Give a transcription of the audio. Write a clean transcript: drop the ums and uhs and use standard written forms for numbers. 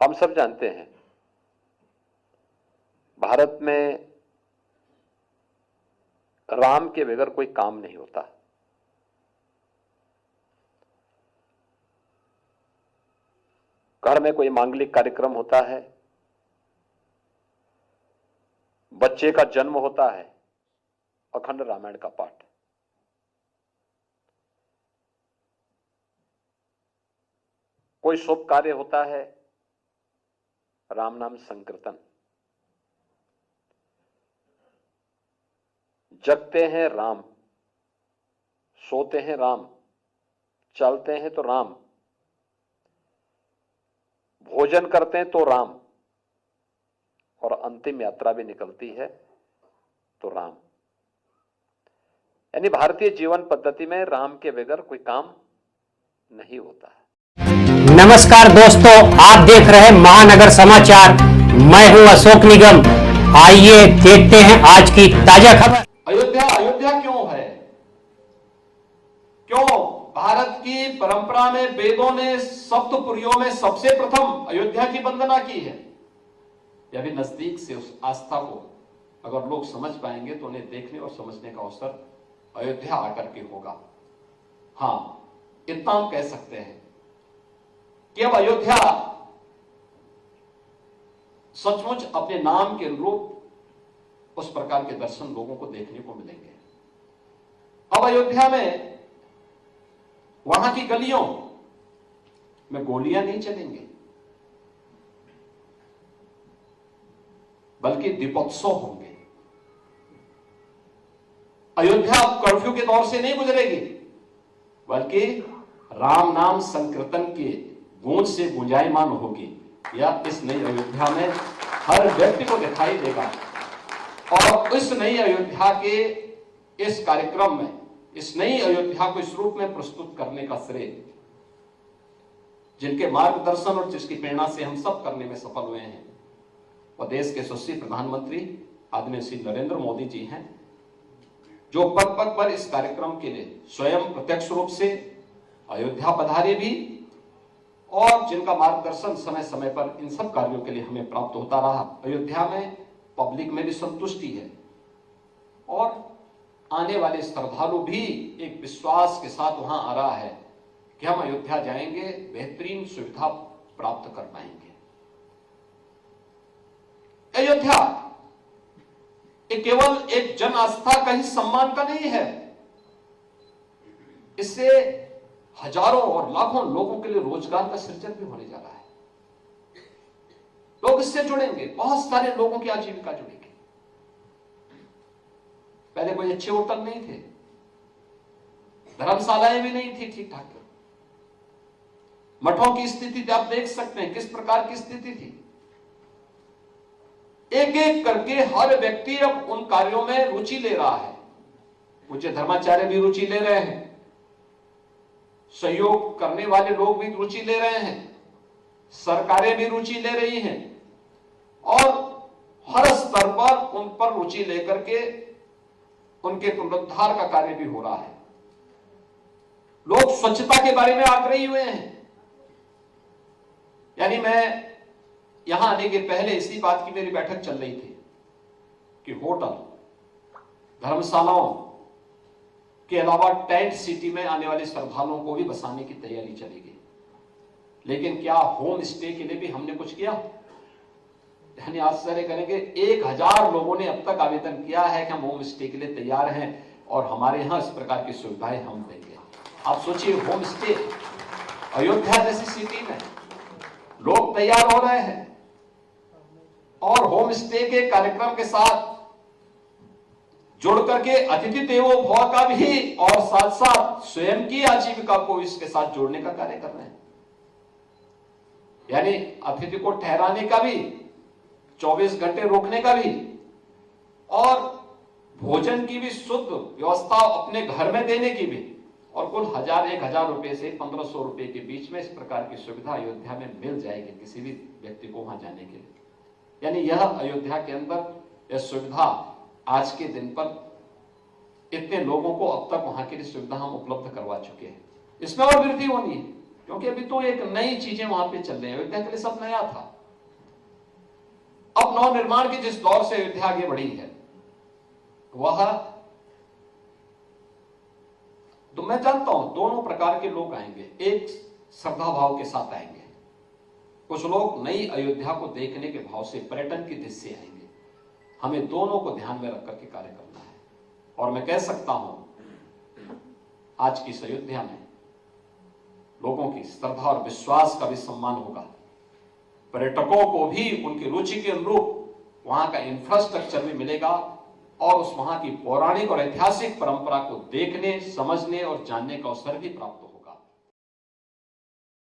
हम सब जानते हैं भारत में राम के बगैर कोई काम नहीं होता। घर में कोई मांगलिक कार्यक्रम होता है, बच्चे का जन्म होता है, अखंड रामायण का पाठ। कोई शुभ कार्य होता है, राम नाम संकीर्तन। जगते हैं राम, सोते हैं राम, चलते हैं तो राम, भोजन करते हैं तो राम, और अंतिम यात्रा भी निकलती है तो राम। यानी भारतीय जीवन पद्धति में राम के बगैर कोई काम नहीं होता है। नमस्कार दोस्तों, आप देख रहे हैं महानगर समाचार। मैं हूं अशोक निगम। आइए देखते हैं आज की ताजा खबर। अयोध्या क्यों है? क्यों भारत की परंपरा में वेदों ने सप्तपुरियों में सबसे प्रथम अयोध्या की वंदना की है? यह भी नजदीक से उस आस्था को अगर लोग समझ पाएंगे तो उन्हें देखने और समझने का अवसर अयोध्या आकर के होगा। हां, इतना हम कह सकते हैं कि अब अयोध्या सचमुच अपने नाम के अनुरूप उस प्रकार के दर्शन लोगों को देखने को मिलेंगे। अब अयोध्या में वहां की गलियों में गोलियां नहीं चलेंगे, बल्कि दीपोत्सव होंगे। अयोध्या अब कर्फ्यू के दौर से नहीं गुजरेगी, बल्कि राम नाम संकीर्तन के गूंज से गुंजायमान होगी। यह इस नई अयोध्या में हर व्यक्ति को दिखाई देगा। और इस नई अयोध्या के इस कार्यक्रम में इस नई अयोध्या को इस रूप में प्रस्तुत करने का श्रेय जिनके मार्गदर्शन और जिसकी प्रेरणा से हम सब करने में सफल हुए हैं, वह देश के यशस्वी प्रधानमंत्री आदरणीय श्री नरेंद्र मोदी जी हैं, जो पग पग पर इस कार्यक्रम के लिए स्वयं प्रत्यक्ष रूप से अयोध्या पधारे भी, और जिनका मार्गदर्शन समय समय पर इन सब कार्यों के लिए हमें प्राप्त होता रहा। अयोध्या में पब्लिक में भी संतुष्टि है और आने वाले श्रद्धालु भी एक विश्वास के साथ वहां आ रहा है कि हम अयोध्या जाएंगे, बेहतरीन सुविधा प्राप्त कर पाएंगे। अयोध्या केवल एक जन आस्था का ही सम्मान का नहीं है, इससे हजारों और लाखों लोगों के लिए रोजगार का सृजन भी होने जा रहा है। लोग इससे जुड़ेंगे, बहुत सारे लोगों की आजीविका जुड़ेगी। पहले कोई अच्छे होटल नहीं थे, धर्मशालाएं भी नहीं थी ठीक ठाक। मठों की स्थिति आप देख सकते हैं किस प्रकार की स्थिति थी। एक एक करके हर व्यक्ति अब उन कार्यों में रुचि ले रहा है। पूज्य धर्माचार्य भी रुचि ले रहे हैं, सहयोग करने वाले लोग भी रुचि ले रहे हैं, सरकारें भी रुचि ले रही हैं, और हर स्तर पर उन पर रुचि लेकर के उनके पुनरुद्धार का कार्य भी हो रहा है। लोग स्वच्छता के बारे में आग्रही हुए हैं। यानी मैं यहां आने के पहले इसी बात की मेरी बैठक चल रही थी कि होटल, धर्मशालाओं के अलावा टेंट सिटी में आने वाले श्रद्धालुओं को भी बसाने की तैयारी चलेगी। लेकिन क्या होम स्टे के लिए भी हमने कुछ किया? यानी आश्चर्य करेंगे, 1000 लोगों ने अब तक आवेदन किया है कि हम होम स्टे के लिए तैयार हैं और हमारे यहां इस प्रकार की सुविधाएं हम देंगे। आप सोचिए, होम स्टे अयोध्या जैसी सिटी में लोग तैयार हो रहे हैं, और होम स्टे के कार्यक्रम के साथ जुड़ करके अतिथि देवो भव का भी और साथ साथ स्वयं की आजीविका को इसके साथ जोड़ने का कार्य कर रहे हैं। यानी अतिथि को ठहराने का भी, 24 घंटे रोकने का भी, और भोजन की भी शुद्ध व्यवस्था अपने घर में देने की भी, और कुल 1000-1000 रुपए से 1500 रुपए के बीच में इस प्रकार की सुविधा अयोध्या में मिल जाएगी किसी भी व्यक्ति को वहां जाने के लिए। यानी यह अयोध्या के अंदर यह सुविधा आज के दिन पर इतने लोगों को अब तक वहां के लिए सुविधा हम उपलब्ध करवा चुके हैं। इसमें और वृद्धि होनी है। क्योंकि अभी तो एक नई चीजें वहां पे चल रही है। अयोध्या के लिए सब नया था। अब नवनिर्माण के जिस दौर से अयोध्या आगे बढ़ी है, वह तो मैं जानता हूं दोनों प्रकार के लोग आएंगे। एक श्रद्धा भाव के साथ आएंगे, कुछ लोग नई अयोध्या को देखने के भाव से, पर्यटन की दृष्टि से आएंगे। हमें दोनों को ध्यान में रखकर के कार्य करना है। और मैं कह सकता हूं आज की इस अयोध्या में लोगों की श्रद्धा और विश्वास का भी सम्मान होगा। पर्यटकों को भी उनकी रुचि के अनुरूप वहां का इंफ्रास्ट्रक्चर भी मिलेगा और उस वहां की पौराणिक और ऐतिहासिक परंपरा को देखने, समझने और जानने का अवसर भी प्राप्त होगा।